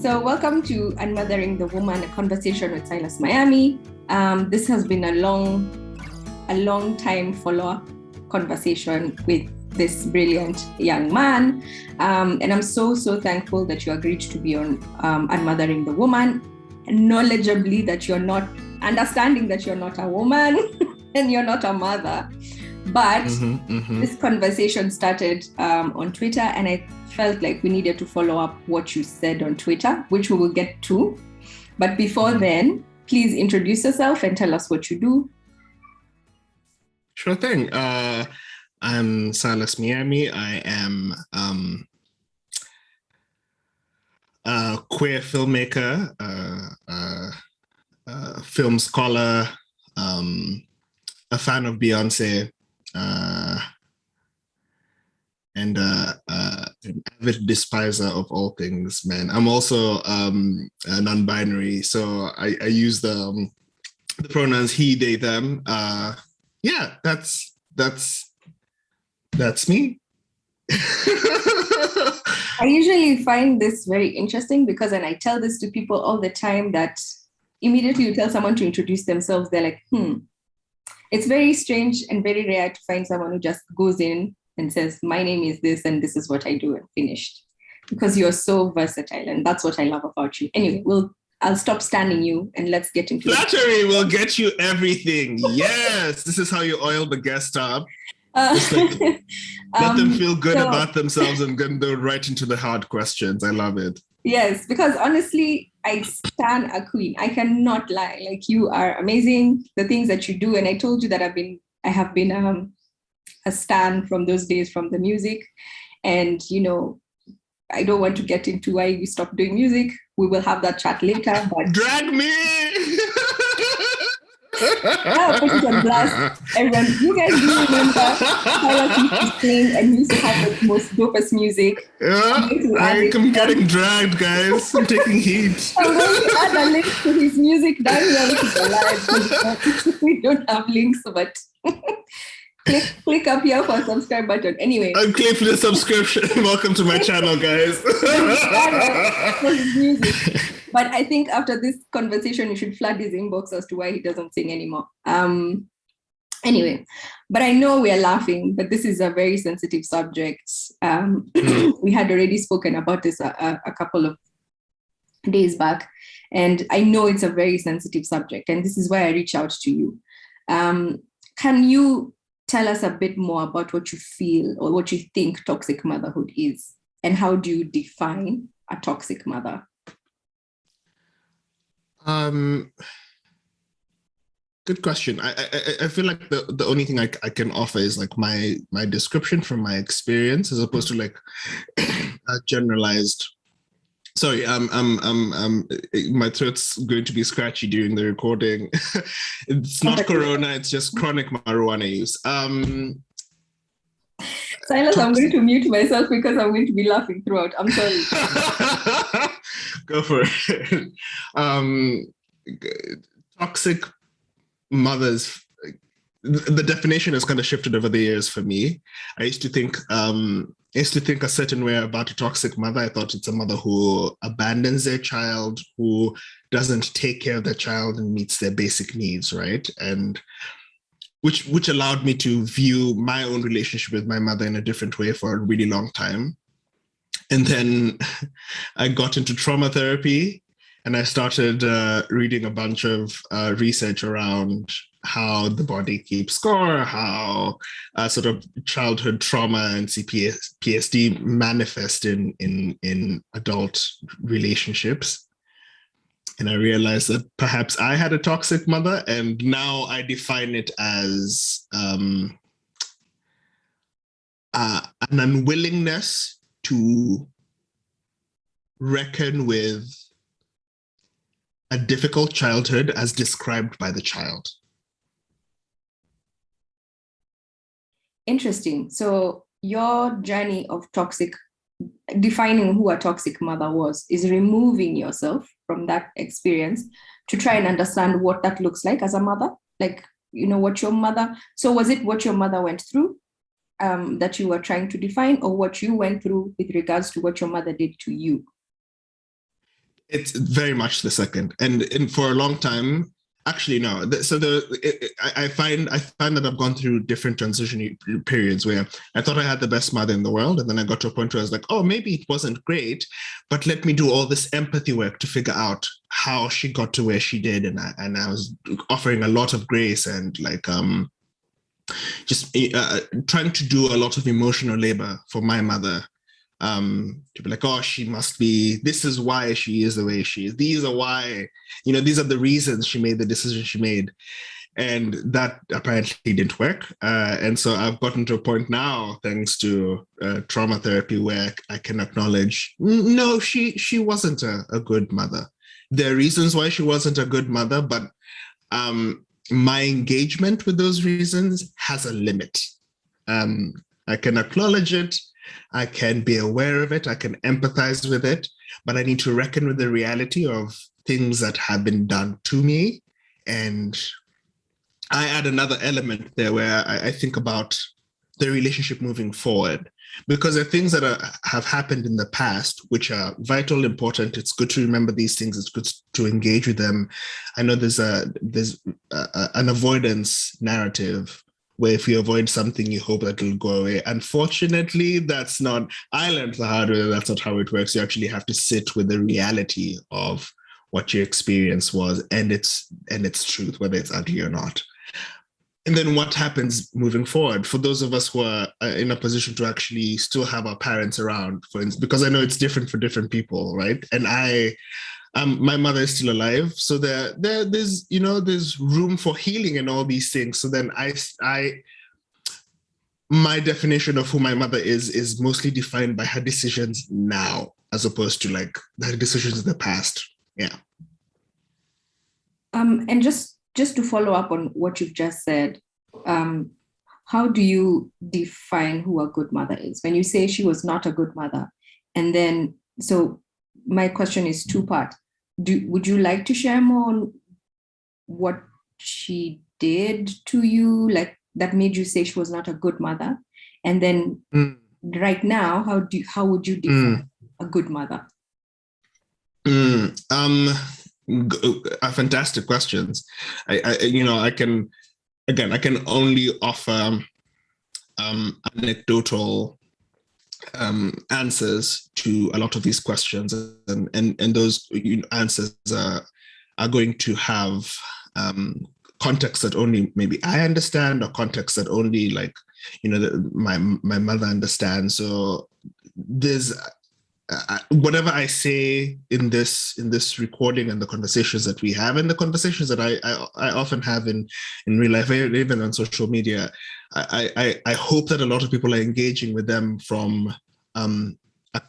So welcome to Unmothering the Woman, a conversation with Silas Miami. This has been a long time follow-up conversation with this brilliant young man. And I'm so thankful that you agreed to be on Unmothering the Woman, knowledgeably that you're not, understanding that you're not a woman and you're not a mother. But this conversation started on Twitter, and I felt like we needed to follow up what you said on Twitter, which we will get to. But before then, please introduce yourself and tell us what you do. Sure thing. I'm Silas Miami. I am a queer filmmaker, film scholar, a fan of Beyonce, and an avid despiser of all things men. I'm also non-binary, so I use the pronouns he, they, them. Yeah, that's me. I usually find this very interesting because, and I tell this to people all the time, that immediately you tell someone to introduce themselves, they're like, It's very strange and very rare to find someone who just goes in and says, my name is this and this is what I do, and finished. Because you're so versatile, and that's what I love about you. Anyway, I'll stop standing you and let's get into it. Flattery will get you everything. Yes, this is how you oil the guest up. Let them feel good about themselves and then go right into the hard questions. I love it. Yes, because honestly, I stan a queen. I cannot lie. Like, you are amazing, the things that you do. And I told you that I have been a stan from those days, from the music. And, I don't want to get into why you stopped doing music. We will have that chat later. But drag me! I'll put it on blast. Everyone, you guys do remember Silas used to sing and he used to have the most dopest music. Yeah, I'm getting dragged, guys. I'm taking heat. I'm going to add a link to his music down here to the live. We don't have links, but click up here for a subscribe button. Anyway. And click for the subscription. Welcome to my channel, guys. But I think after this conversation, you should flood his inbox as to why he doesn't sing anymore. Anyway, but I know we are laughing, but this is a very sensitive subject. We had already spoken about this a couple of days back, and I know it's a very sensitive subject, and this is why I reach out to you. Can you tell us a bit more about what you feel or what you think toxic motherhood is, and how do you define a toxic mother? Good question. I feel like the only thing I can offer is like my description from my experience, as opposed to like a generalized. Sorry, my throat's going to be scratchy during the recording. It's not corona, it's just chronic marijuana use. Silas, I'm going to mute myself because I'm going to be laughing throughout. I'm sorry. Go for it. Toxic mothers, the definition has kind of shifted over the years for me. I used to think a certain way about a toxic mother. I thought it's a mother who abandons their child, who doesn't take care of their child and meets their basic needs, right? And which allowed me to view my own relationship with my mother in a different way for a really long time. And then I got into trauma therapy, and I started reading a bunch of research around how the body keeps score, how sort of childhood trauma and CPTSD manifest in adult relationships. And I realized that perhaps I had a toxic mother, and now I define it as an unwillingness to reckon with a difficult childhood as described by the child. Interesting. So your journey of defining who a toxic mother was, is removing yourself from that experience to try and understand what that looks like as a mother. Like, what your mother, so was it what your mother went through that you were trying to define, or what you went through with regards to what your mother did to you? It's very much the second, and for a long time, actually no. I find that I've gone through different transition periods where I thought I had the best mother in the world, and then I got to a point where I was like, oh, maybe it wasn't great, but let me do all this empathy work to figure out how she got to where she did, and I was offering a lot of grace and like just trying to do a lot of emotional labor for my mother, to be like, oh, she must be, this is why she is the way she is. These are why, these are the reasons she made the decision she made. And that apparently didn't work. And so I've gotten to a point now, thanks to trauma therapy, where I can acknowledge, no, she wasn't a good mother. There are reasons why she wasn't a good mother, but my engagement with those reasons has a limit. I can acknowledge it. I can be aware of it. I can empathize with it, but I need to reckon with the reality of things that have been done to me. And I add another element there where I think about the relationship moving forward, because there are things that have happened in the past, which are vital, important. It's good to remember these things. It's good to engage with them. I know there's an avoidance narrative where if you avoid something, you hope that it'll go away. Unfortunately, that's not, I learned the hard way, that's not how it works. You actually have to sit with the reality of what your experience was and its truth, whether it's ugly or not. And then what happens moving forward for those of us who are in a position to actually still have our parents around, for instance, because I know it's different for different people, right? And my mother is still alive, so there's room for healing and all these things. So then my definition of who my mother is mostly defined by her decisions now, as opposed to like her decisions in the past. Yeah. And just to follow up on what you've just said, how do you define who a good mother is? When you say she was not a good mother, and then, so my question is two-part. Would you like to share more on what she did to you, like that made you say she was not a good mother? And then right now, how would you define a good mother? Fantastic questions. I can only offer anecdotal answers to a lot of these questions, and those answers are going to have context that only maybe I understand, or context that only like my mother understands. So there's whatever I say in this recording and the conversations that we have and the conversations that I often have in real life, even on social media, I hope that a lot of people are engaging with them from a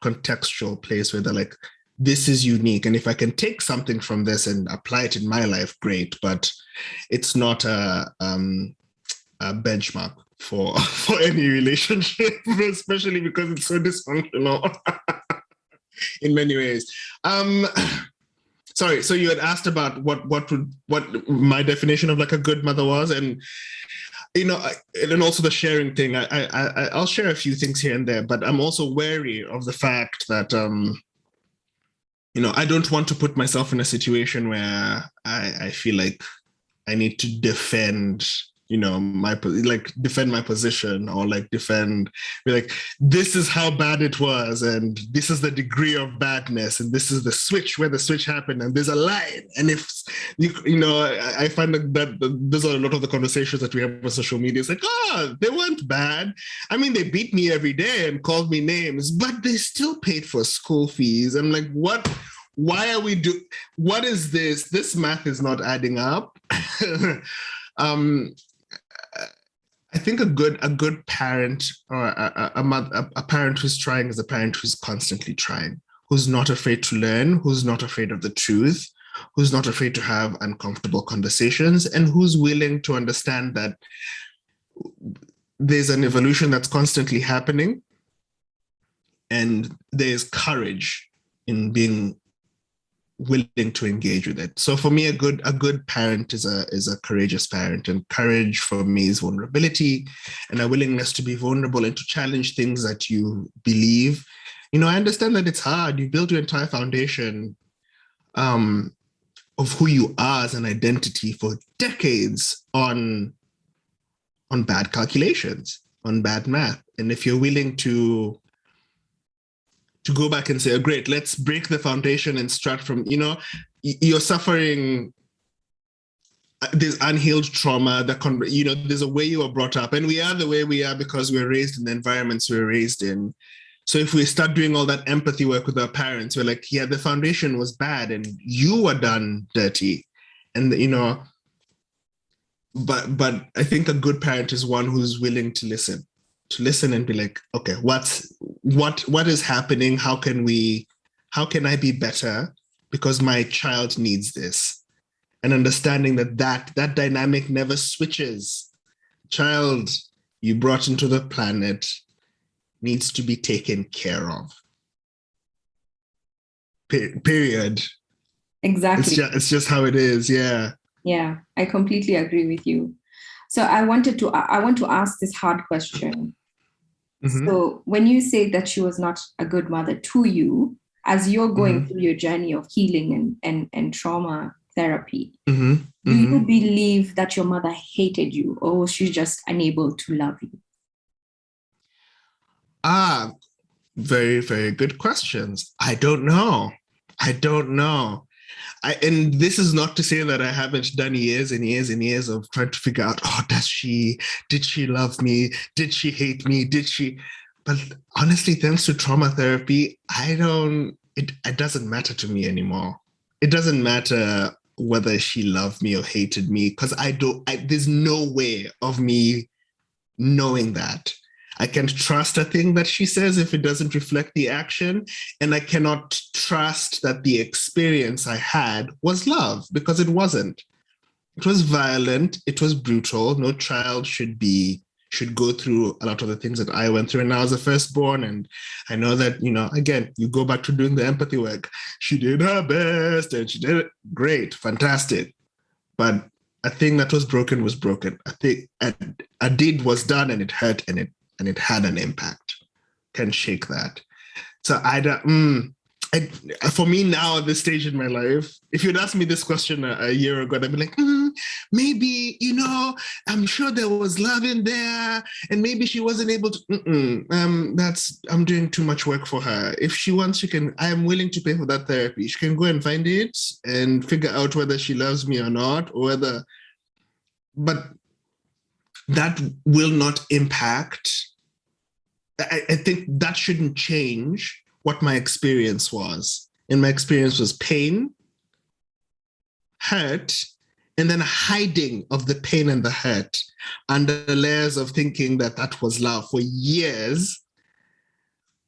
contextual place where they're like, this is unique, and if I can take something from this and apply it in my life, great. But it's not a benchmark for any relationship, especially because it's so dysfunctional in many ways. Sorry, so you had asked about what my definition of like a good mother was, and and also the sharing thing. I'll share a few things here and there, but I'm also wary of the fact that I don't want to put myself in a situation where I feel like I need to defend defend my position, or like be like, this is how bad it was, and this is the degree of badness, and this is the switch, where the switch happened, and there's a line. And if I find that those are a lot of the conversations that we have on social media. It's like, they weren't bad. I mean, they beat me every day and called me names, but they still paid for school fees. I'm like, what? Why are we what is this? This math is not adding up. I think a good parent, or a parent who's trying, is a parent who's constantly trying, who's not afraid to learn, who's not afraid of the truth, who's not afraid to have uncomfortable conversations, and who's willing to understand that there's an evolution that's constantly happening, and there's courage in being willing to engage with it. So for me, a good parent is a courageous parent, and courage for me is vulnerability and a willingness to be vulnerable and to challenge things that you believe. I understand that it's hard. You build your entire foundation of who you are as an identity for decades on bad calculations, on bad math. And if you're willing to go back and say, oh, great, let's break the foundation and start from, you're suffering this unhealed trauma that there's a way you were brought up, and we are the way we are because we're raised in the environments we're raised in. So if we start doing all that empathy work with our parents, we're like, yeah, the foundation was bad and you were done dirty. And but I think a good parent is one who's willing to listen and be like, okay, what is happening? How can I be better? Because my child needs this. And understanding that dynamic never switches. Child you brought into the planet needs to be taken care of. Period. Exactly. It's just how it is. Yeah. Yeah, I completely agree with you. So I want to ask this hard question. Mm-hmm. So when you say that she was not a good mother to you, as you're going through your journey of healing and trauma therapy, do you believe that your mother hated you, or was she just unable to love you? Very, very good questions. I don't know. And this is not to say that I haven't done years and years and years of trying to figure out, did she love me? Did she hate me? But honestly, thanks to trauma therapy, it doesn't matter to me anymore. It doesn't matter whether she loved me or hated me, because there's no way of me knowing that. I can't trust a thing that she says if it doesn't reflect the action. And I cannot trust that the experience I had was love, because it wasn't. It was violent. It was brutal. No child should go through a lot of the things that I went through. And I was a firstborn. And I know that, again, you go back to doing the empathy work. She did her best and she did it great, fantastic. But a thing that was broken was broken. I think a deed was done and it hurt and it had an impact. Can't shake that. So for me now at this stage in my life, if you'd asked me this question a year ago, I'd be like, maybe, I'm sure there was love in there and maybe she wasn't able to, I'm doing too much work for her. If she wants, I am willing to pay for that therapy. She can go and find it and figure out whether she loves me or not, but that will not impact. I think that shouldn't change what my experience was. And my experience was pain, hurt, and then hiding of the pain and the hurt under the layers of thinking that was love for years,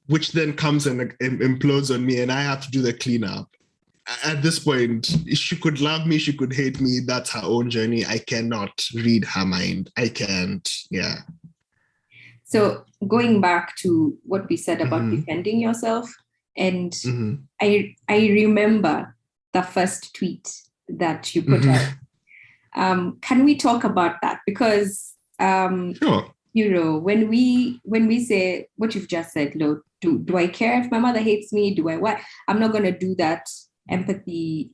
which then comes and implodes on me, and I have to do the cleanup. At this point, she could love me, she could hate me. That's her own journey. I cannot read her mind. I can't. Yeah. So going back to what we said about defending yourself, and I remember the first tweet that you put out. Can we talk about that? Because sure. When we say what you've just said, do I care if my mother hates me? Do I what? I'm not gonna do that empathy,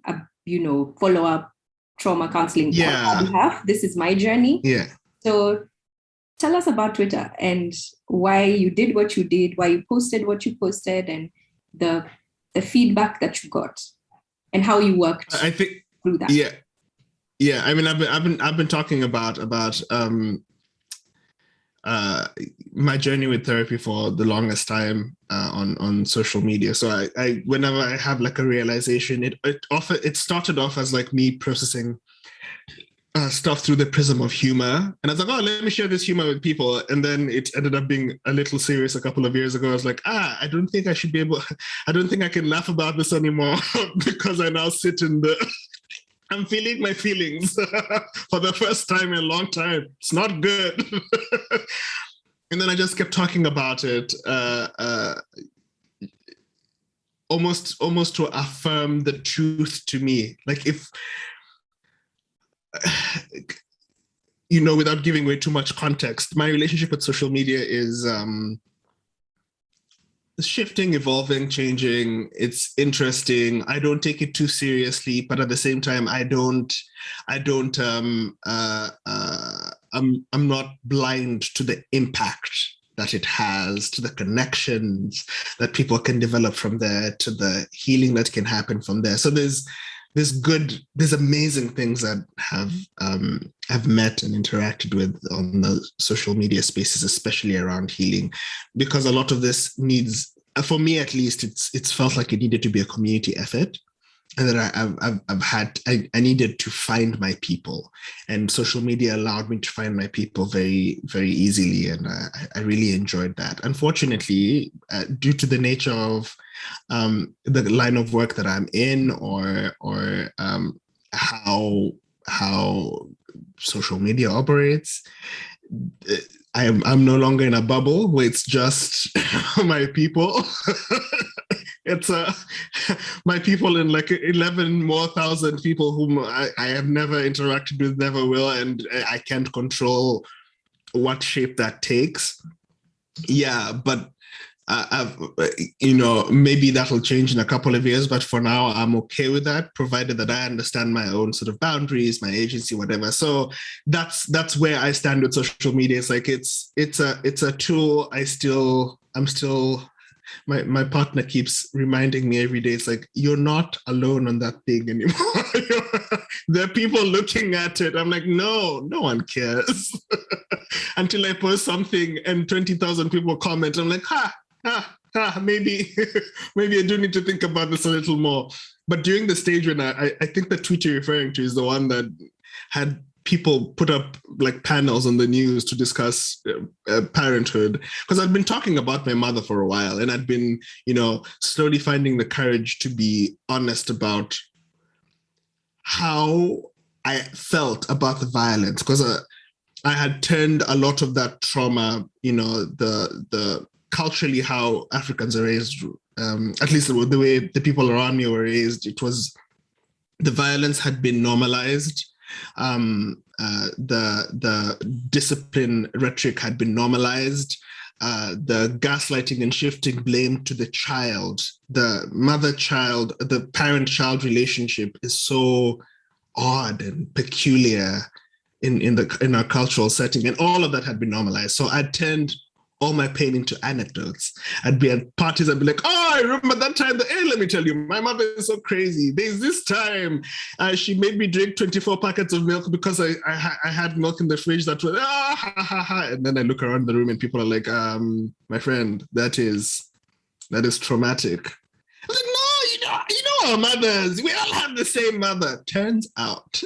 follow-up trauma counseling on my behalf. This is my journey. Yeah. So tell us about Twitter and why you did what you did, why you posted what you posted, and the feedback that you got, and how you worked through that. Yeah. I mean, I've been talking about my journey with therapy for the longest time on social media. So I whenever I have like a realization, it started off as like me processing stuff through the prism of humor. And I was like, let me share this humor with people. And then it ended up being a little serious a couple of years ago. I was like, I don't think I can laugh about this anymore because I now sit I'm feeling my feelings for the first time in a long time. It's not good. And then I just kept talking about it, almost to affirm the truth to me. Like if, without giving away too much context, my relationship with social media is shifting, evolving, changing. It's interesting. I don't take it too seriously, but at the same time, I'm not blind to the impact that it has, to the connections that people can develop from there, to the healing that can happen from there. So there's amazing things that have met and interacted with on the social media spaces, especially around healing, because a lot of this needs, for me at least, it's felt like it needed to be a community effort, and that I needed to find my people, and social media allowed me to find my people very, very easily, and I really enjoyed that. Unfortunately, due to the nature of the line of work that I'm in, or how social media operates, I'm no longer in a bubble where it's just my people. It's my people in like 11 more thousand people whom I have never interacted with, never will, and I can't control what shape that takes. Yeah, but maybe that'll change in a couple of years, but for now I'm okay with that, provided that I understand my own sort of boundaries, my agency, whatever. So that's where I stand with social media. It's like it's a tool. I'm still my partner keeps reminding me every day, it's like, you're not alone on that thing anymore. There are people looking at it. I'm like, no one cares. Until I post something and 20,000 people comment, I'm like, maybe I do need to think about this a little more. But during the stage when I think the tweet you're referring to is the one that had people put up like panels on the news to discuss parenthood, because I'd been talking about my mother for a while, and I'd been, slowly finding the courage to be honest about how I felt about the violence, because I had turned a lot of that trauma, the culturally how Africans are raised, at least the way the people around me were raised, it was, the violence had been normalized. The discipline rhetoric had been normalized. The gaslighting and shifting blame to the child, the mother-child, the parent-child relationship is so odd and peculiar in our cultural setting, and all of that had been normalized. So I turned all my pain into anecdotes. I'd be at parties, I'd be like, I remember that time, let me tell you, my mother is so crazy. There's this time she made me drink 24 packets of milk because I had milk in the fridge that was, and then I look around the room and people are like, my friend, that is traumatic. I was like, no, you know our mothers, we all have the same mother. Turns out,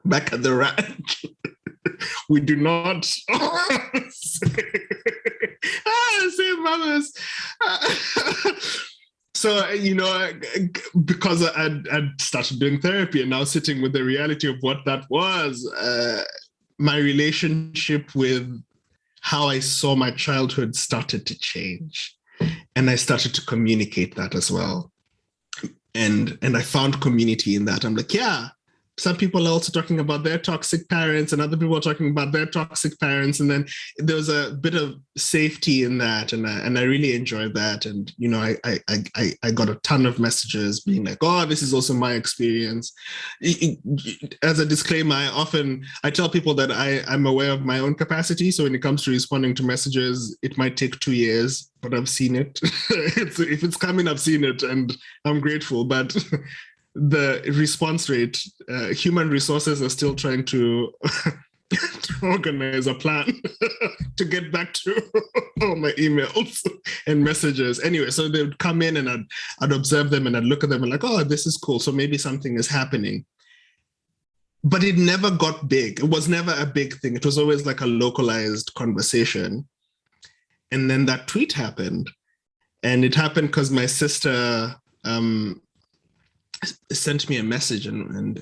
back at the ranch, we do not same mothers. So, because I'd started doing therapy and now sitting with the reality of what that was, my relationship with how I saw my childhood started to change. And I started to communicate that as well. And I found community in that. I'm like, yeah, some people are also talking about their toxic parents, and other people are talking about their toxic parents. And then there was a bit of safety in that. And I really enjoyed that. And, I got a ton of messages being like, oh, this is also my experience. As a disclaimer, I tell people that I'm aware of my own capacity. So when it comes to responding to messages, it might take 2 years, but I've seen it. If it's coming, I've seen it, and I'm grateful. But the response rate, human resources are still trying to organize a plan to get back to all my emails and messages. Anyway, so they would come in and I'd observe them and I'd look at them and like, oh, this is cool. So maybe something is happening. But it never got big. It was never a big thing. It was always like a localized conversation. And then that tweet happened. And it happened because my sister sent me a message, and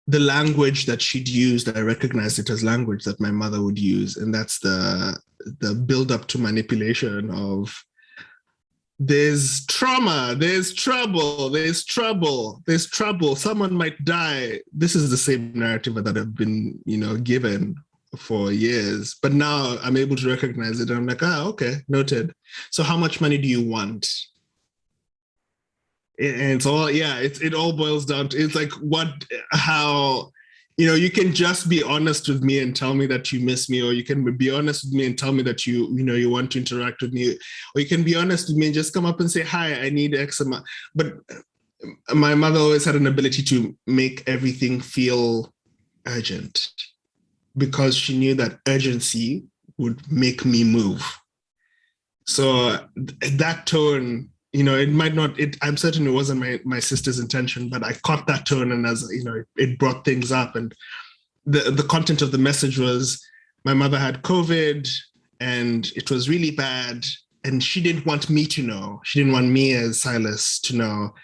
the language that she'd used, I recognized it as language that my mother would use. And that's the build up to manipulation of, there's trauma, there's trouble, someone might die. This is the same narrative that I've been, given for years, but now I'm able to recognize it. And I'm like, okay, noted. So how much money do you want? And it's all, it all boils down to, it's like how, you can just be honest with me and tell me that you miss me, or you can be honest with me and tell me that you want to interact with me, or you can be honest with me and just come up and say, hi, I need X amount. But my mother always had an ability to make everything feel urgent, because she knew that urgency would make me move. So that tone, it might not, I'm certain it wasn't my sister's intention, but I caught that tone, and as it brought things up. And the content of the message was, my mother had COVID and it was really bad, and she didn't want me to know. She didn't want me as Silas to know.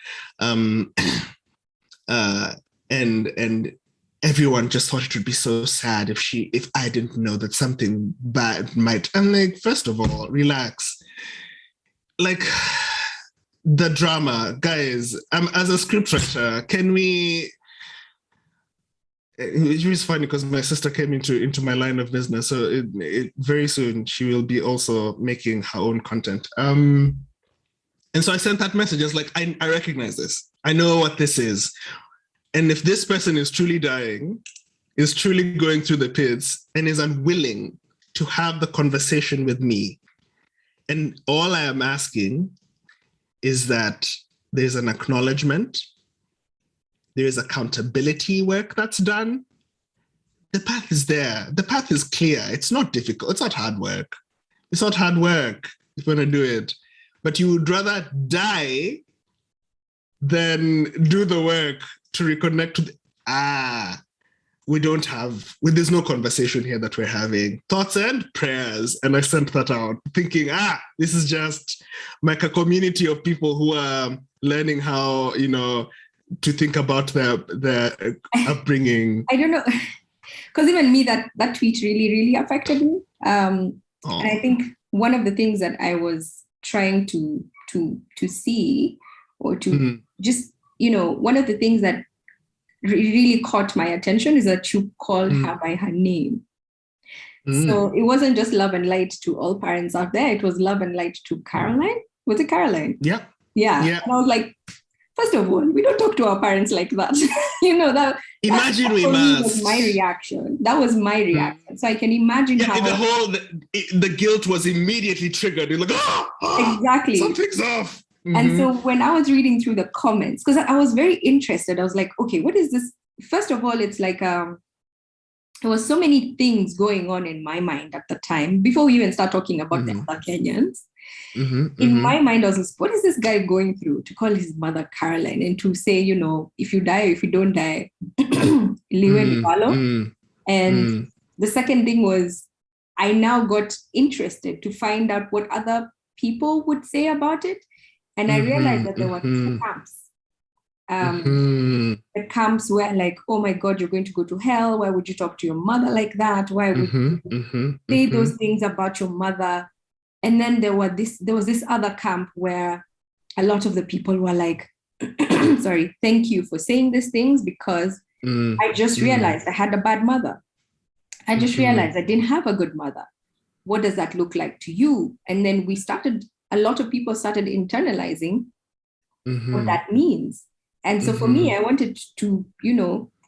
And everyone just thought it would be so sad if I didn't know that something bad might. I'm like, first of all, relax. Like, the drama, guys. As a scriptwriter, can we? It was funny because my sister came into my line of business, so very soon she will be also making her own content. And so I sent that message. I was like, I recognize this. I know what this is. And if this person is truly dying, is truly going through the pits, and is unwilling to have the conversation with me, and all I am asking is that there's an acknowledgement, there is accountability work that's done. The path is there. The path is clear. It's not difficult. It's not hard work. It's not hard work if you want to do it. But you would rather die than do the work to reconnect with, there's no conversation here that we're having. Thoughts and prayers. And I sent that out thinking, this is just like a community of people who are learning how, to think about their upbringing. I don't know. Because even me, that tweet really, really affected me. And I think one of the things that I was trying to see, or to just, one of the things that really caught my attention is that you called her by her name. So it wasn't just love and light to all parents out there. It was love and light to Caroline. Was it Caroline? Yeah. And I was like, first of all, we don't talk to our parents like that. Imagine we must. Was my reaction. That was my reaction. So I can imagine how the guilt was immediately triggered. You're like, exactly, something's off. And so when I was reading through the comments, because I was very interested, I was like, okay, what is this? First of all, it's like there was so many things going on in my mind at the time before we even start talking about the other Kenyans. In my mind, I was like, what is this guy going through to call his mother Caroline and to say, if you die or if you don't die, And the second thing was, I now got interested to find out what other people would say about it. And I realized that there were two camps. The camps were like, oh my God, you're going to go to hell. Why would you talk to your mother like that? Why would you say those things about your mother? And then there was this other camp where a lot of the people were like, sorry, thank you for saying these things, because I just realized I had a bad mother. I just realized I didn't have a good mother. What does that look like to you? And then a lot of people started internalizing what that means. And so for me, I wanted to,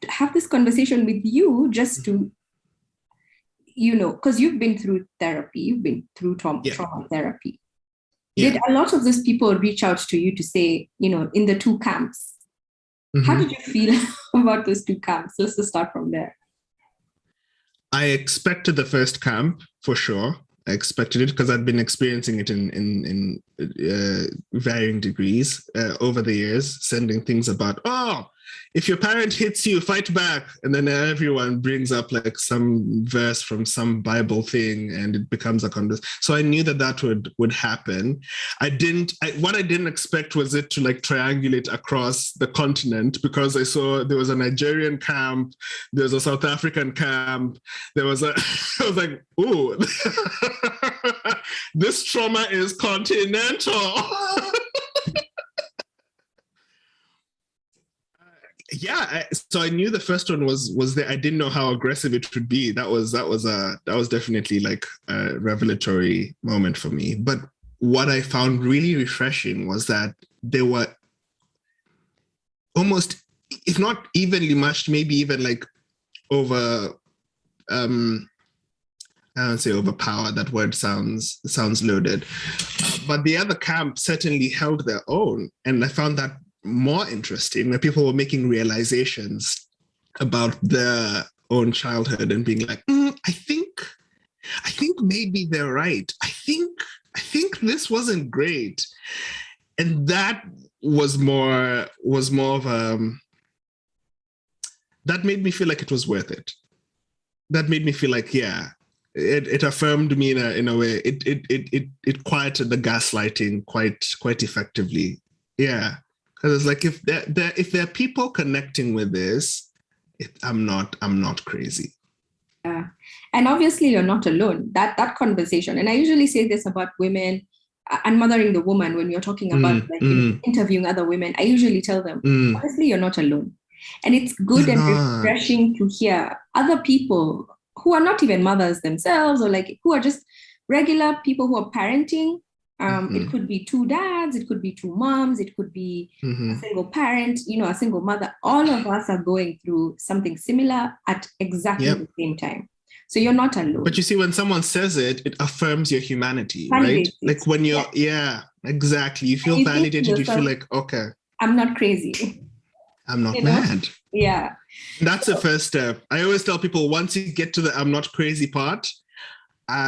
have this conversation with you just to, because you've been through therapy, you've been through trauma therapy. Did a lot of those people reach out to you to say, in the two camps, how did you feel about those two camps? Let's just start from there. I expected the first camp for sure. I expected it because I'd been experiencing it in varying degrees over the years, sending things about, if your parent hits you, fight back. And then everyone brings up like some verse from some Bible thing and it becomes a conversation. So I knew that would happen. What I didn't expect was it to like triangulate across the continent, because I saw there was a Nigerian camp, there was a South African camp, I was like, ooh, this trauma is continental. So I knew the first one was there. I didn't know how aggressive it would be. That was definitely like a revelatory moment for me. But what I found really refreshing was that they were almost, if not evenly matched, maybe even like over. I don't say overpowered. That word sounds loaded. But the other camp certainly held their own, and I found that more interesting, where people were making realizations about their own childhood and being like, I think maybe they're right. I think this wasn't great, and that was more of that made me feel like it was worth it. That made me feel like, yeah, it affirmed me in a way. It quieted the gaslighting quite effectively. Yeah. Because it's like, if there are people connecting with this, I'm not crazy. Yeah. And obviously you're not alone. That conversation. And I usually say this about women and mothering the woman when you're talking about interviewing other women. I usually tell them, honestly, you're not alone. And it's good and refreshing to hear other people who are not even mothers themselves, or like who are just regular people who are parenting. It could be two dads, it could be two moms, it could be a single parent, a single mother. All of us are going through something similar at exactly the same time. So you're not alone. But you see, when someone says it, it affirms your humanity, right? Like when you're, exactly. You feel validated, you feel like, okay, I'm not crazy. I'm not mad. Yeah. That's the first step. I always tell people, once you get to the I'm not crazy part,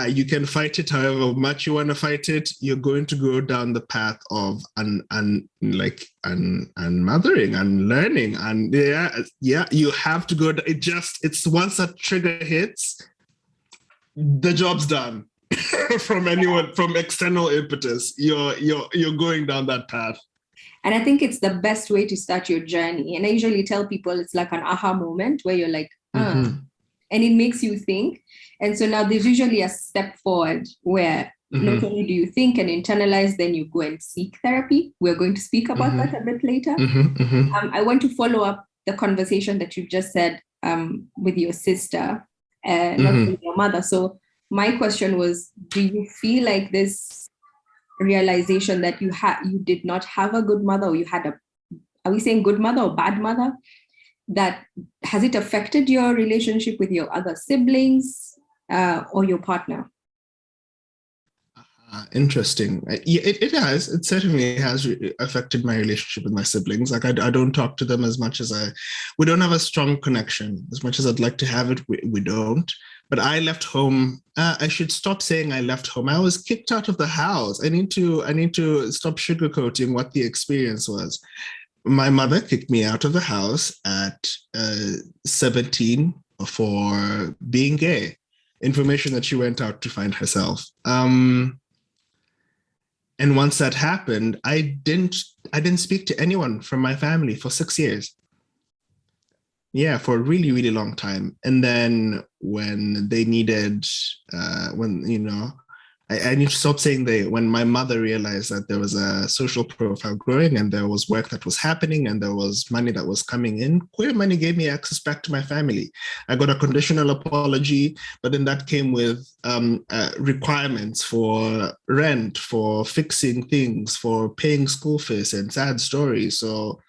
you can fight it however much you want to fight it. You're going to go down the path of unmothering and learning. And you have to go. It's once that trigger hits, the job's done. From anyone, from external impetus, you're going down that path. And I think it's the best way to start your journey. And I usually tell people it's like an aha moment where you're like, and it makes you think. And so now there's usually a step forward where not only do you think and internalize, then you go and seek therapy. We're going to speak about that a bit later. I want to follow up the conversation that you just said with your sister, not with your mother. So my question was, do you feel like this realization that you did not have a good mother, or you had are we saying good mother or bad mother, that has it affected your relationship with your other siblings or your partner? Interesting. It has. It certainly has affected my relationship with my siblings. Like I don't talk to them as much as we don't have a strong connection. As much as I'd like to have it, we don't. But I left home. I should stop saying I left home. I was kicked out of the house. I need to stop sugarcoating what the experience was. My mother kicked me out of the house at 17 for being gay. Information that she went out to find herself. And once that happened, I didn't speak to anyone from my family for 6 years. Yeah, for a really, really long time. And then when they needed, I need to stop saying they, when my mother realized that there was a social profile growing and there was work that was happening and there was money that was coming in, queer money gave me access back to my family. I got a conditional apology, but then that came with requirements for rent, for fixing things, for paying school fees and sad stories. So,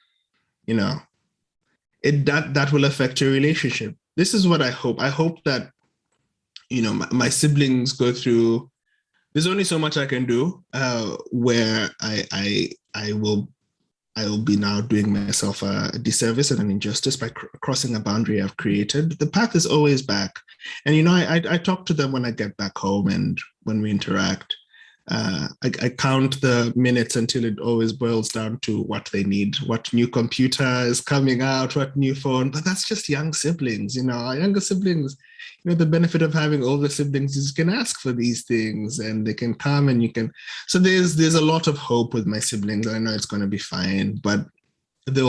that will affect your relationship. This is what I hope. I hope that, my siblings go through. There's only so much I can do where I will be now doing myself a disservice and an injustice by crossing a boundary I've created. The path is always back. And, I talk to them when I get back home and when we interact. I count the minutes until it always boils down to what they need, what new computer is coming out, what new phone. But that's just young siblings, our younger siblings. The benefit of having older siblings is you can ask for these things and they can come and you can. So there's a lot of hope with my siblings. I know it's going to be fine, but they're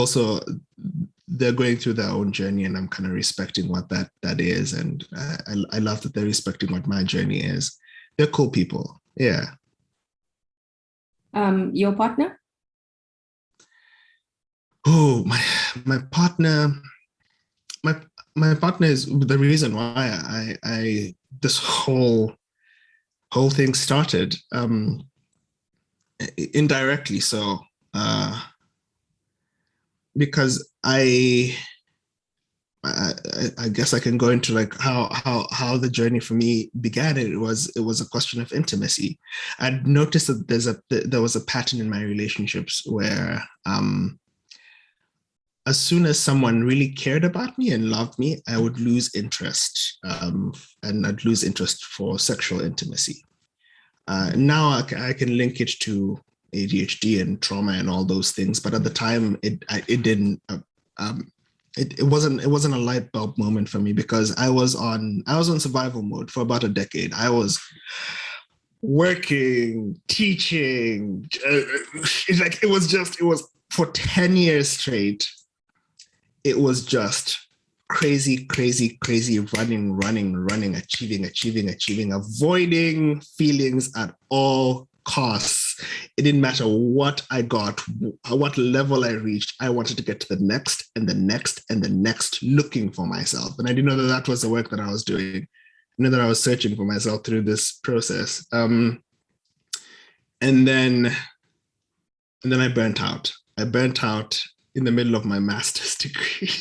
going through their own journey, and I'm kind of respecting what that is. And I love that they're respecting what my journey is. They're cool people. Yeah. Your partner? Oh, my partner, my partner is the reason why I this whole thing started, indirectly so, because I guess I can go into like how the journey for me began. It was a question of intimacy. I'd noticed that there was a pattern in my relationships where, as soon as someone really cared about me and loved me, I would lose interest, and I'd lose interest for sexual intimacy. Now I can link it to ADHD and trauma and all those things, but at the time it didn't. It wasn't a light bulb moment for me, because I was on survival mode for about a decade. I was working, teaching, it was for 10 years straight. It was just crazy, running, achieving, avoiding feelings at all costs. It didn't matter what I got, what level I reached. I wanted to get to the next and the next and the next, looking for myself. And I didn't know that was the work that I was doing. I knew that I was searching for myself through this process. And then I burnt out. I burnt out in the middle of my master's degree.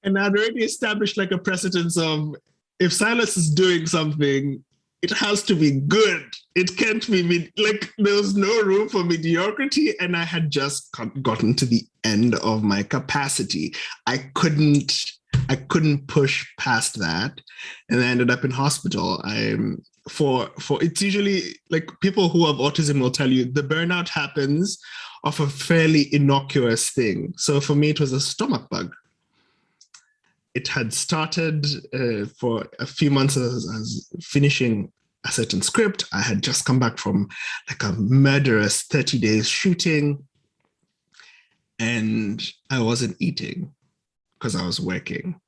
And I'd already established like a precedence of, if Silas is doing something, it has to be good. It can't be like, there was no room for mediocrity. And I had just gotten to the end of my capacity. I couldn't push past that. And I ended up in hospital. For it's usually like, people who have autism will tell you the burnout happens of a fairly innocuous thing. So for me, it was a stomach bug. It had started for a few months as finishing a certain script. I had just come back from like a murderous 30 days shooting, and I wasn't eating because I was working,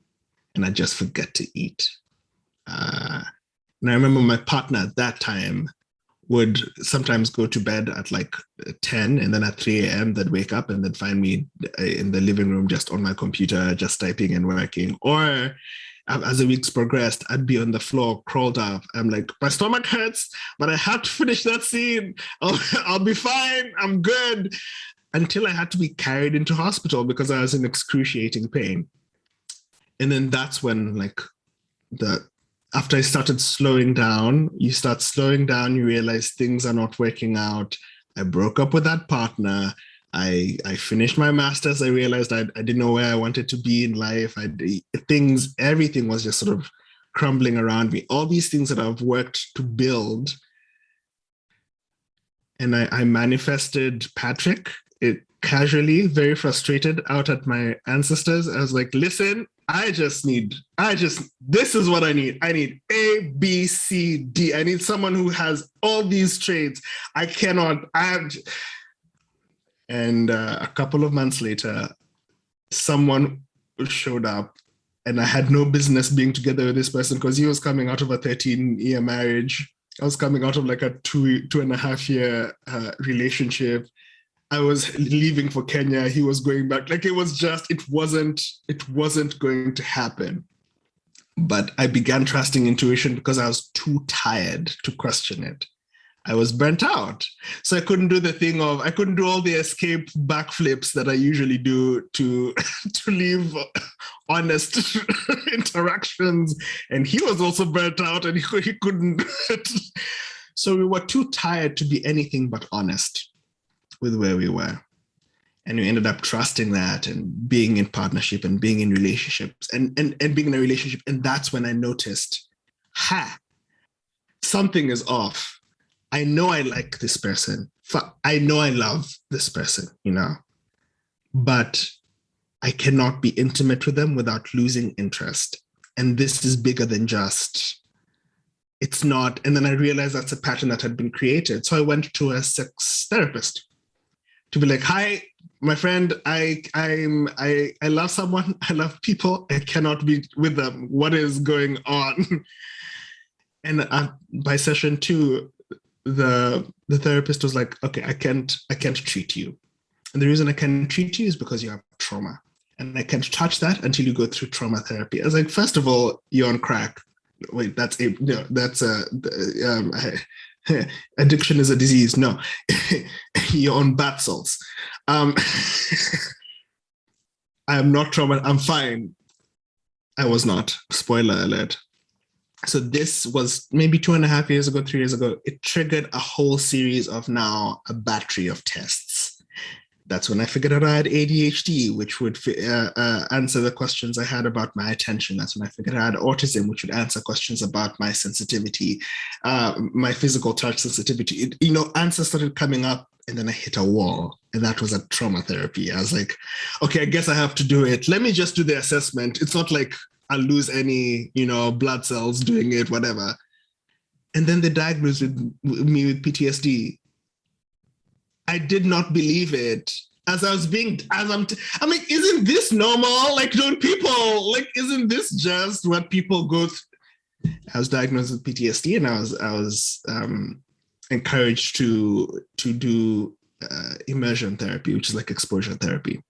and I just forget to eat. And I remember my partner at that time would sometimes go to bed at like 10, and then at 3 a.m. they'd wake up and they'd find me in the living room just on my computer, just typing and working. Or as the weeks progressed, I'd be on the floor, crawled up. I'm like, my stomach hurts, but I have to finish that scene. I'll be fine. I'm good. Until I had to be carried into hospital because I was in excruciating pain. And then that's when like after I started slowing down, you realize things are not working out. I broke up with that partner. I finished my master's. I realized I didn't know where I wanted to be in life. Everything was just sort of crumbling around me. All these things that I've worked to build. And I manifested Patrick, casually, very frustrated, out at my ancestors. I was like, listen, this is what I need. I need A, B, C, D. I need someone who has all these traits. And a couple of months later, someone showed up, and I had no business being together with this person because he was coming out of a 13-year marriage. I was coming out of like a 2.5-year relationship. I was leaving for Kenya. He was going back. Like it wasn't going to happen. But I began trusting intuition because I was too tired to question it. I was burnt out. So I couldn't do all the escape backflips that I usually do to leave honest interactions. And he was also burnt out, and he couldn't. So we were too tired to be anything but honest with where we were. And we ended up trusting that and being in partnership and being in relationships and being in a relationship. And that's when I noticed, something is off. I know I like this person. I know I love this person, but I cannot be intimate with them without losing interest. And this is bigger than just, it's not. And then I realized that's a pattern that had been created. So I went to a sex therapist to be like, hi, my friend, I love someone, I love people, I cannot be with them. What is going on? And by session 2, the therapist was like, okay, I can't treat you. And the reason I can treat you is because you have trauma. And I can't touch that until you go through trauma therapy. I was like, first of all, you're on crack. Wait, that's addiction is a disease. No, you're on bath salts. I am not trauma. I'm fine. I was not. Spoiler alert. So this was maybe 2.5 years ago, 3 years ago. It triggered a whole series of now a battery of tests. That's when I figured out I had ADHD, which would answer the questions I had about my attention. That's when I figured out I had autism, which would answer questions about my sensitivity, my physical touch sensitivity. Answers started coming up, and then I hit a wall, and that was a trauma therapy. I was like, okay, I guess I have to do it. Let me just do the assessment. It's not like I'll lose any, blood cells doing it, whatever. And then they diagnosed me with PTSD. I did not believe it. I'm like, isn't this normal? Like, don't people, isn't this just what people go through? I was diagnosed with PTSD, and I was encouraged to do immersion therapy, which is like exposure therapy.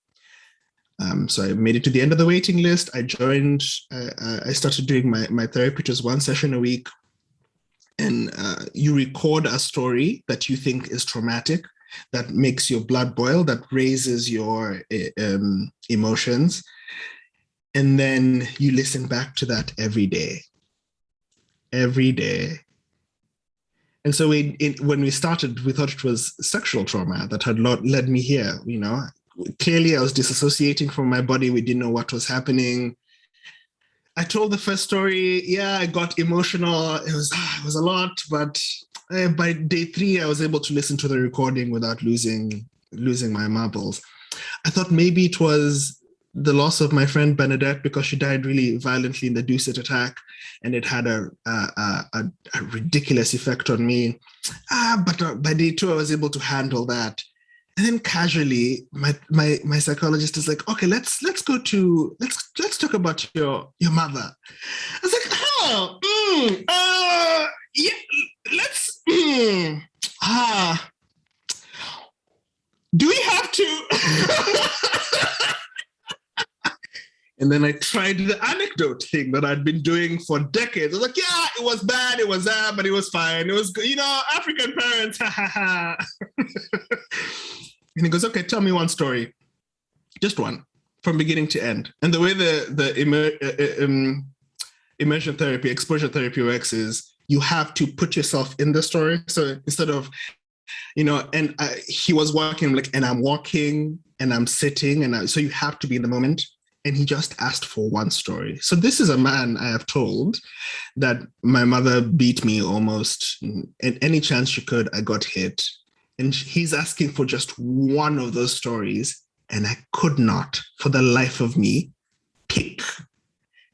So I made it to the end of the waiting list. I joined, I started doing my therapy, which was 1 session a week. And you record a story that you think is traumatic, that makes your blood boil, that raises your emotions. And then you listen back to that every day. And so when we started, we thought it was sexual trauma that had led me here. Clearly I was disassociating from my body. We didn't know what was happening. I told the first story. Yeah, I got emotional. It was a lot, but by day 3, I was able to listen to the recording without losing my marbles. I thought maybe it was the loss of my friend Bernadette, because she died really violently in the Doucet attack, and it had a ridiculous effect on me. But by day 2, I was able to handle that. And then casually, my psychologist is like, okay, let's talk about your mother. I was like, yeah, let's. Do we have to? And then I tried the anecdote thing that I'd been doing for decades. I was like, yeah, it was bad, it was that, but it was fine. It was good, African parents, ha ha ha. And he goes, okay, tell me one story, just one, from beginning to end. And the way the immersion therapy, exposure therapy works is you have to put yourself in the story. So instead of, and he was walking, and I'm walking, and I'm sitting, so you have to be in the moment. And he just asked for one story. So this is a man I have told that my mother beat me almost, and any chance she could, I got hit. And he's asking for just one of those stories. And I could not, for the life of me, pick.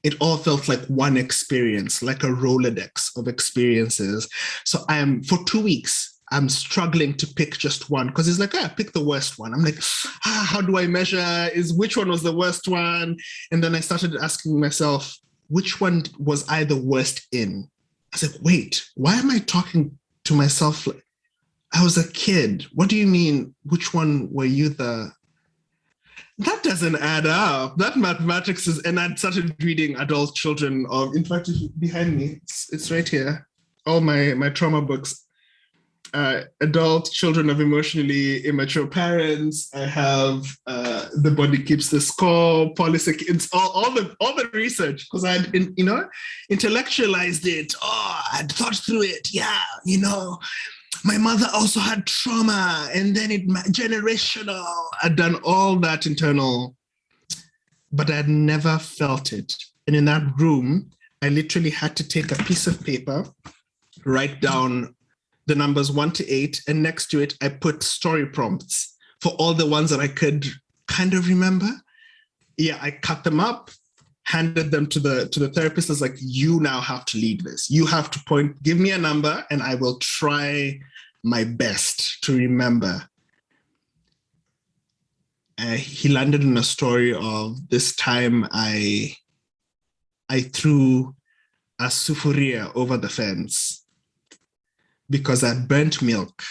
It all felt like one experience, like a Rolodex of experiences. So for 2 weeks, I'm struggling to pick just one, because he's like, pick the worst one. I'm like, how do I measure? Which one was the worst one? And then I started asking myself, which one was I the worst in? I was like, wait, why am I talking to myself? I was a kid. What do you mean? Which one were you that doesn't add up. That mathematics is, and I started reading adult children in fact, behind me, it's right here. All my trauma books. Adult children of emotionally immature parents. I have The Body Keeps the Score, policy. It's all the research, because I had intellectualized it. I'd thought through it. Yeah, my mother also had trauma, and then it generational. I'd done all that internal, but I'd never felt it. And in that room, I literally had to take a piece of paper, write down the numbers 1 to 8, and next to it, I put story prompts for all the ones that I could kind of remember. Yeah, I cut them up, handed them to the therapist. I was like, you now have to lead this. You have to give me a number, and I will try my best to remember. He landed in a story of this time I threw a sufuria over the fence because I burnt milk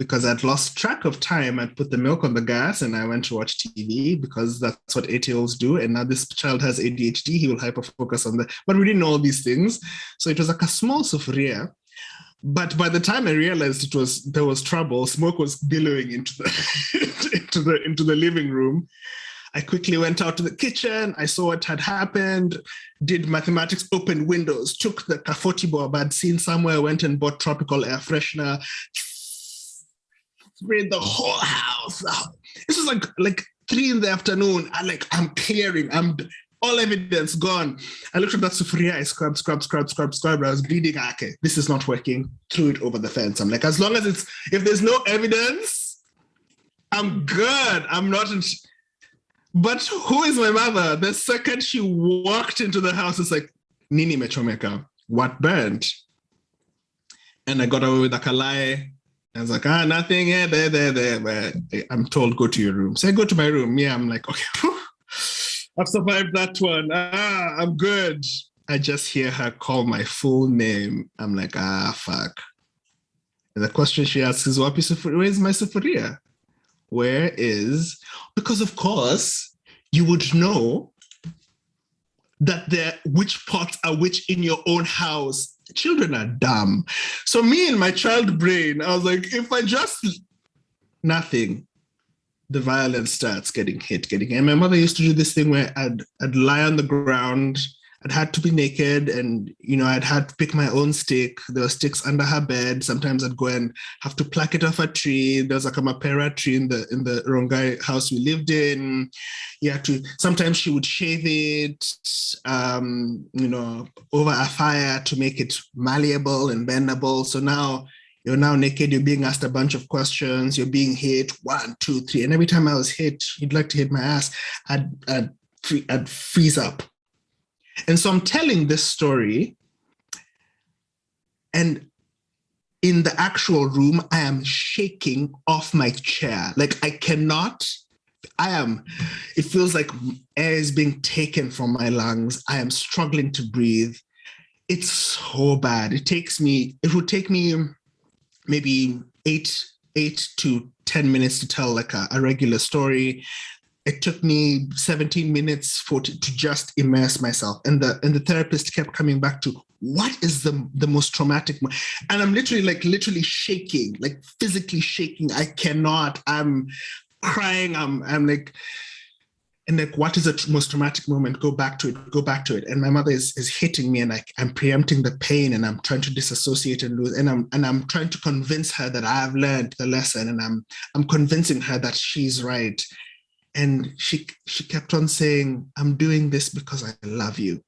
because I'd lost track of time. I'd put the milk on the gas and I went to watch TV because that's what 8-year-olds do. And now this child has ADHD. He will hyperfocus on that. But we didn't know all these things. So it was like a small sufuria. But by the time I realized there was trouble, smoke was billowing into the into the living room. I quickly went out to the kitchen. I saw what had happened, did mathematics, opened windows, took the kafoti bob I'd seen somewhere, went and bought tropical air freshener, sprayed the whole house. This was like 3 in the afternoon. I'm clearing. All evidence gone. I looked at that sufuria. I scrubbed. I was bleeding. Okay, this is not working. Threw it over the fence. I'm like, as long as if there's no evidence, I'm good. I'm not. But who is my mother? The second she walked into the house, it's like, Nini mechomeka, what burned? And I got away with a lie. I was like, nothing here, there. But I'm told, go to your room. So I go to my room. Yeah, I'm like, okay, I've survived that one. I'm good. I just hear her call my full name. I'm like, fuck. And the question she asks is, where's my sufuria? Where is, because of course, you would know that which pots are which in your own house. Children are dumb. So me in my child brain, I was like, if I just, nothing, the violence starts getting. And my mother used to do this thing where I'd lie on the ground. I'd had to be naked and, I'd had to pick my own stick. There were sticks under her bed. Sometimes I'd go and have to pluck it off a tree. There was like a mapera tree in the Rongai house we lived in. Sometimes she would shave it, over a fire to make it malleable and bendable. So now you're now naked, you're being asked a bunch of questions, you're being hit, 1, 2, 3. And every time I was hit, you'd like to hit my ass, I'd freeze up. And so I'm telling this story, and in the actual room, I am shaking off my chair. Like it feels like air is being taken from my lungs. I am struggling to breathe. It's so bad. It would take me maybe 8 to 10 minutes to tell like a regular story. It took me 17 minutes to just immerse myself. And the therapist kept coming back to, what is the most traumatic? And I'm literally shaking, like physically shaking. I cannot, I'm crying. I'm like, and like, what is the most traumatic moment? Go back to it. And my mother is hitting me, and I'm preempting the pain, and I'm trying to disassociate and lose. And I'm trying to convince her that I have learned the lesson, and I'm convincing her that she's right. And she kept on saying, I'm doing this because I love you.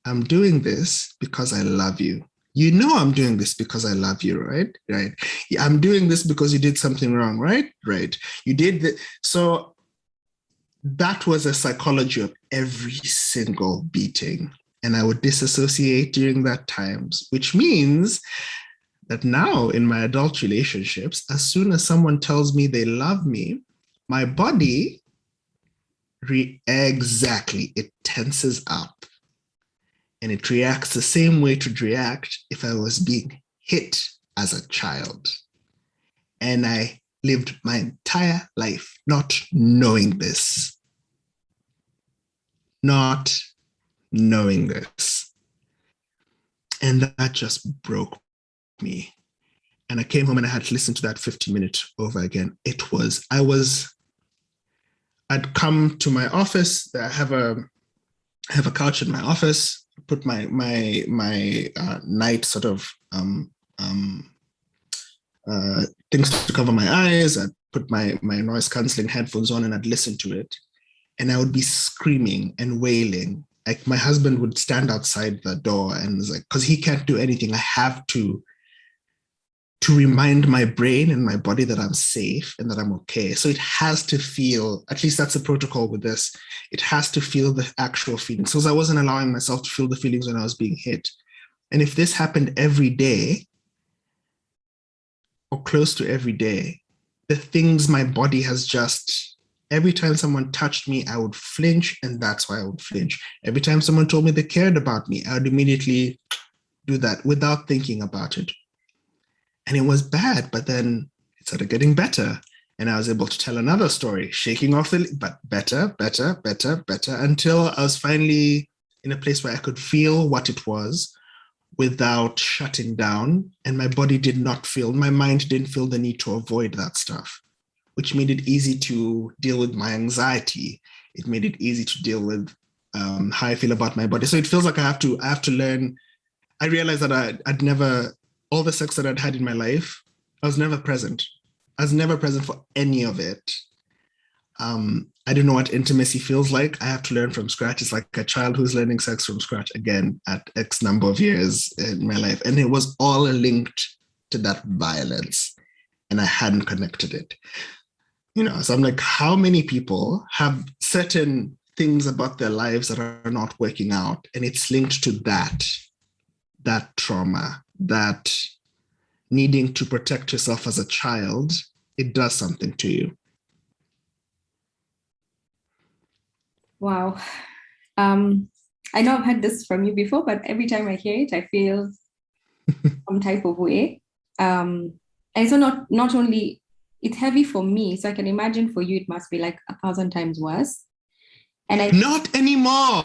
I'm doing this because I love you. I'm doing this because I love you, right? Right. I'm doing this because you did something wrong, right? Right. You did that. So that was a psychology of every single beating. And I would disassociate during that times, which means that now in my adult relationships, as soon as someone tells me they love me, my body, it tenses up, and it reacts the same way it would react if I was being hit as a child. And I lived my entire life not knowing this. And that just broke me. And I came home and I had to listen to that 50-minute over again. I'd come to my office. I have a couch in my office. Put my night sort of things to cover my eyes. I'd put my noise cancelling headphones on, and I'd listen to it. And I would be screaming and wailing. Like my husband would stand outside the door and was like, because he can't do anything. I have to remind my brain and my body that I'm safe and that I'm okay. So it has to feel, at least that's the protocol with this, it has to feel the actual feelings. So I wasn't allowing myself to feel the feelings when I was being hit. And if this happened every day, or close to every day, the things my body has just, every time someone touched me, I would flinch, and that's why I would flinch. Every time someone told me they cared about me, I would immediately do that without thinking about it. And it was bad, but then it started getting better. And I was able to tell another story, shaking off but better, until I was finally in a place where I could feel what it was without shutting down. And my mind didn't feel the need to avoid that stuff, which made it easy to deal with my anxiety. It made it easy to deal with how I feel about my body. So it feels like I have to learn. I realized that I'd never, all the sex that I'd had in my life, I was never present. I was never present for any of it. I don't know what intimacy feels like. I have to learn from scratch. It's like a child who's learning sex from scratch again at X number of years in my life. And it was all linked to that violence. And I hadn't connected it. So I'm like, how many people have certain things about their lives that are not working out? And it's linked to that trauma, that needing to protect yourself as a child. It does something to you. Wow. I know I've heard this from you before, but every time I hear it, I feel some type of way. And so not only, it's heavy for me, so I can imagine for you, it must be like 1,000 times worse. And not anymore.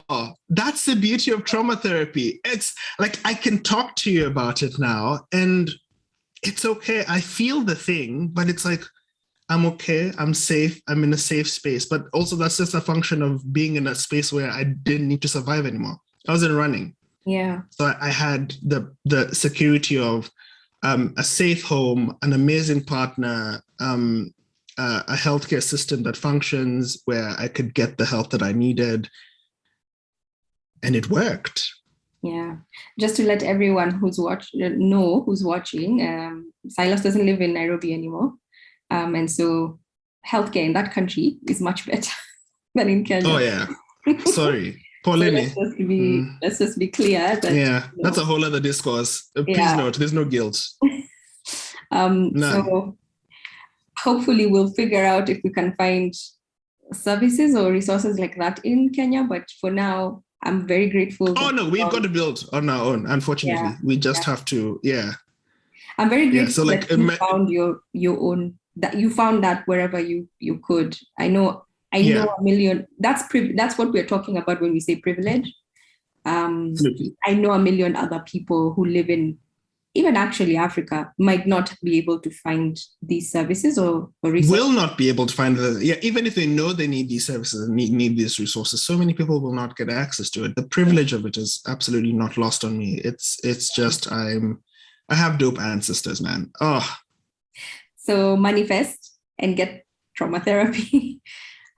That's the beauty of trauma therapy. It's like, I can talk to you about it now and it's okay. I feel the thing, but it's like, I'm okay, I'm safe, I'm in a safe space. But also that's just a function of being in a space where I didn't need to survive anymore. I wasn't running. Yeah. So I had the security of a safe home, an amazing partner, a healthcare system that functions where I could get the help that I needed. And it worked. Yeah. Just to let everyone who's watching, Silas doesn't live in Nairobi anymore. And so healthcare in that country is much better than in Kenya. Oh, yeah. Sorry. Pauline. So let's just be clear that, yeah, that's a whole other discourse. Please note, there's no guilt. So hopefully we'll figure out if we can find services or resources like that in Kenya. But for now, I'm very grateful. Oh, no, we've got to build on our own. Unfortunately, we just have to. Yeah. I'm very grateful that you found your own, that you found that wherever you could. I know a million. That's what we're talking about when we say privilege. I know a million other people who live in, even actually Africa, might not be able to find these services or resources. Will not be able to find even if they know they need these services and need these resources, so many people will not get access to it. The privilege of it is absolutely not lost on me. It's just I have dope ancestors, man. Oh. So manifest and get trauma therapy.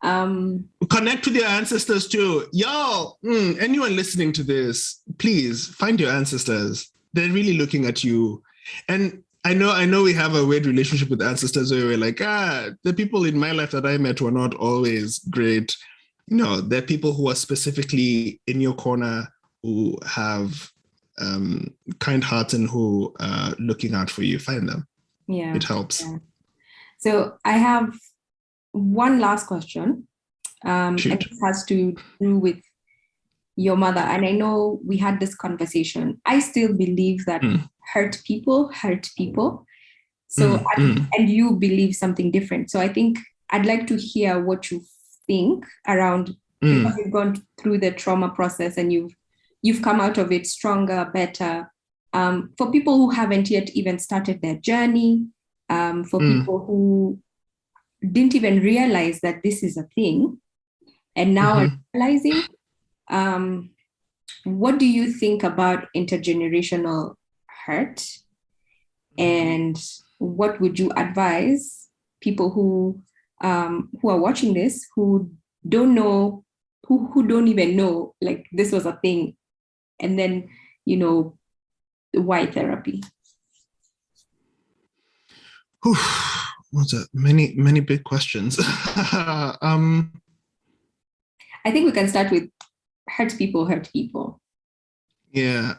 Connect with your ancestors too. Y'all, anyone listening to this, please find your ancestors. They're really looking at you. And I know we have a weird relationship with ancestors where we're like, the people in my life that I met were not always great. There are people who are specifically in your corner who have kind hearts and who are looking out for you. Find them. Yeah, it helps. Yeah. So I have one last question. And it has to do with your mother. And I know we had this conversation. I still believe that hurt people. So and you believe something different. So I think I'd like to hear what you think around, because you've gone through the trauma process and you've come out of it stronger, better. For people who haven't yet even started their journey, for people who didn't even realize that this is a thing and now are realizing, what do you think about intergenerational hurt? And what would you advise people who are watching this, who don't know, who don't even know like this was a thing, and then why therapy? What's that? Many big questions. I think we can start with hurt people. Yeah.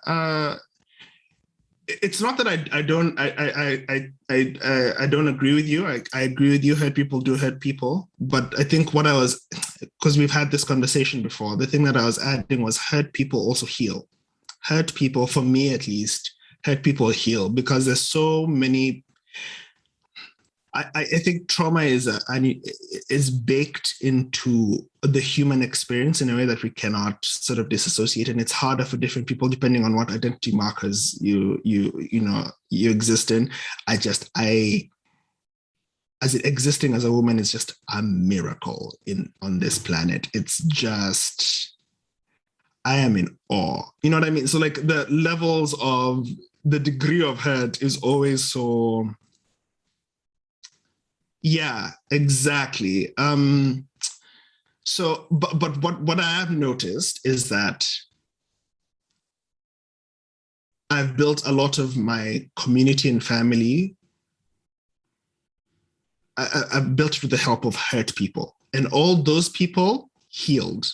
It's not that I don't agree with you. I agree with you. Hurt people do hurt people. But I think because we've had this conversation before, the thing that I was adding was hurt people also heal. Hurt people, for me at least, hurt people heal, because there's so many. I think trauma is baked into the human experience in a way that we cannot sort of disassociate, and it's harder for different people depending on what identity markers you exist in. As it existing as a woman is just a miracle on this planet. It's just, I am in awe. You know what I mean? So like the levels of the degree of hurt is always so. Yeah, exactly. So, but what I have noticed is that I've built a lot of my community and family. I've built it with the help of hurt people, and all those people healed,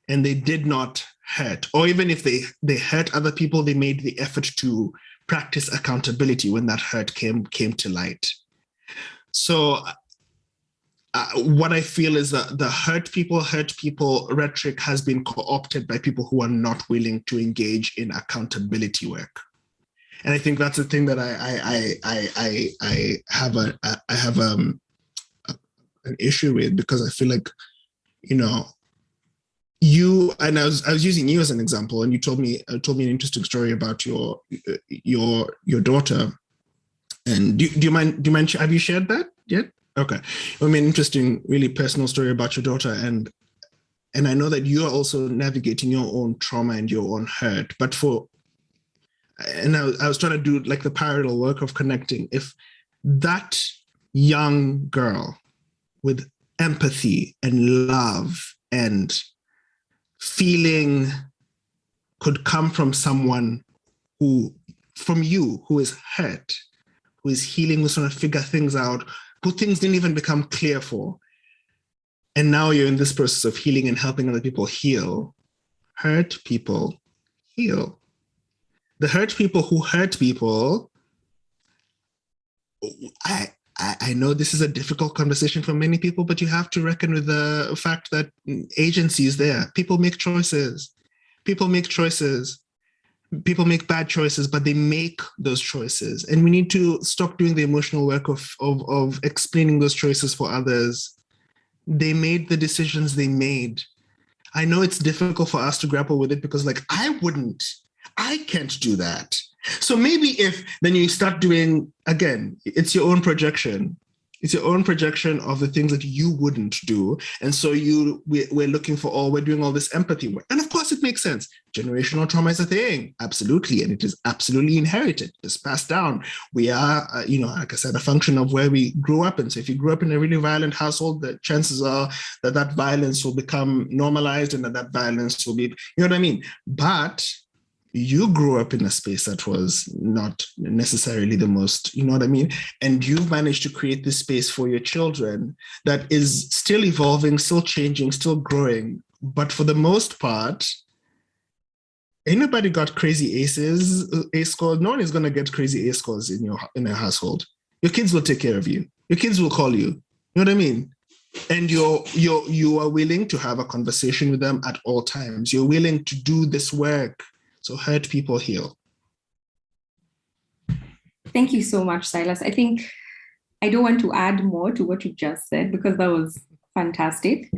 and they did not hurt, or even if they hurt other people, they made the effort to practice accountability when that hurt came to light. So what I feel is that the hurt people rhetoric has been co-opted by people who are not willing to engage in accountability work. And I think that's the thing that I have an issue with, because I feel like, you, and I was using you as an example, and you told me an interesting story about your daughter. And do you mind? Have you shared that yet? Okay. I mean, interesting, really personal story about your daughter, and I know that you are also navigating your own trauma and your own hurt. But I was trying to do like the parallel work of connecting. If that young girl with empathy and love and feeling could come from someone from you who is hurt, who is healing, who's trying to figure things out, who things didn't even become clear for. And now you're in this process of healing and helping other people heal. Hurt people heal. The hurt people who hurt people, I know this is a difficult conversation for many people, but you have to reckon with the fact that agency is there. People make choices. People make bad choices, but they make those choices. And we need to stop doing the emotional work of explaining those choices for others. They made the decisions they made. I know it's difficult for us to grapple with it because, like, I can't do that. So maybe if then you start doing, again, it's your own projection. It's your own projection of the things that you wouldn't do. And so we're looking for, we're doing all this empathy work. And of course it makes sense. Generational trauma is a thing. Absolutely. And it is absolutely inherited. It's passed down. We are, like I said, a function of where we grew up in. So if you grew up in a really violent household, the chances are that violence will become normalized and that violence will be, you know what I mean? But you grew up in a space that was not necessarily the most, you know what I mean? And you managed to create this space for your children that is still evolving, still changing, still growing. But for the most part, anybody got crazy A scores. No one is going to get crazy A scores in a household. Your kids will take care of you. Your kids will call you. You know what I mean? And you are willing to have a conversation with them at all times. You're willing to do this work. So hurt people heal. Thank you so much, Silas. I think I don't want to add more to what you just said because that was fantastic.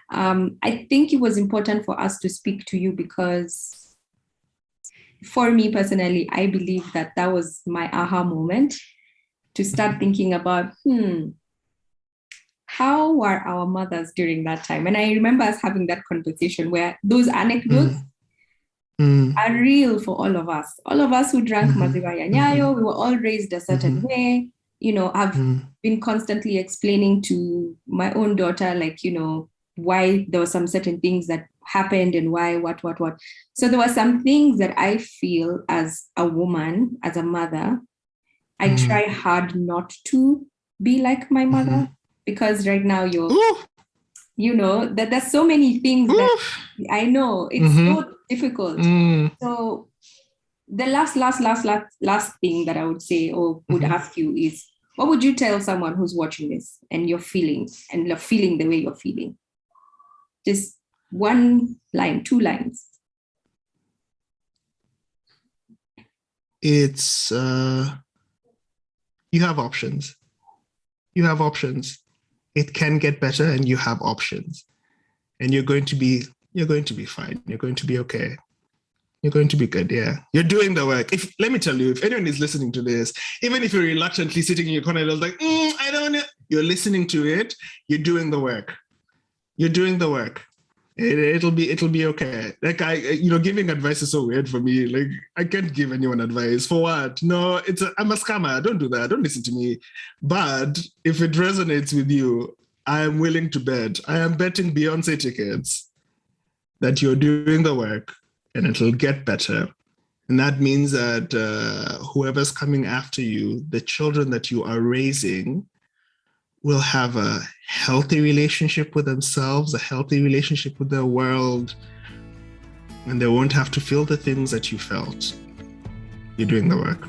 I think it was important for us to speak to you because for me personally, I believe that was my aha moment to start thinking about, how were our mothers during that time? And I remember us having that conversation where those anecdotes are real for all of us. All of us who drank maziwa ya nyayo, we were all raised a certain way. I've been constantly explaining to my own daughter, like, why there were some certain things that happened and why, what. So there were some things that I feel as a woman, as a mother, I try hard not to be like my mother because right now that there's so many things that I know it's so difficult. So the last thing that I would say or would ask you is, what would you tell someone who's watching this and you're feeling the way you're feeling? Just one line, 2 lines. it's you have options. You have options. It can get better, and you have options. And you're going to be fine. You're going to be okay. You're going to be good. Yeah. You're doing the work. Let me tell you, if anyone is listening to this, even if you're reluctantly sitting in your corner, like, I don't know, you're listening to it. You're doing the work. You're doing the work. It'll be okay. Like giving advice is so weird for me. Like I can't give anyone advice for what? No, I'm a scammer. Don't do that. Don't listen to me. But if it resonates with you, I am willing to bet. I am betting Beyonce tickets that you're doing the work and it'll get better. And that means that whoever's coming after you, the children that you are raising, will have a healthy relationship with themselves, a healthy relationship with their world, and they won't have to feel the things that you felt. You're doing the work.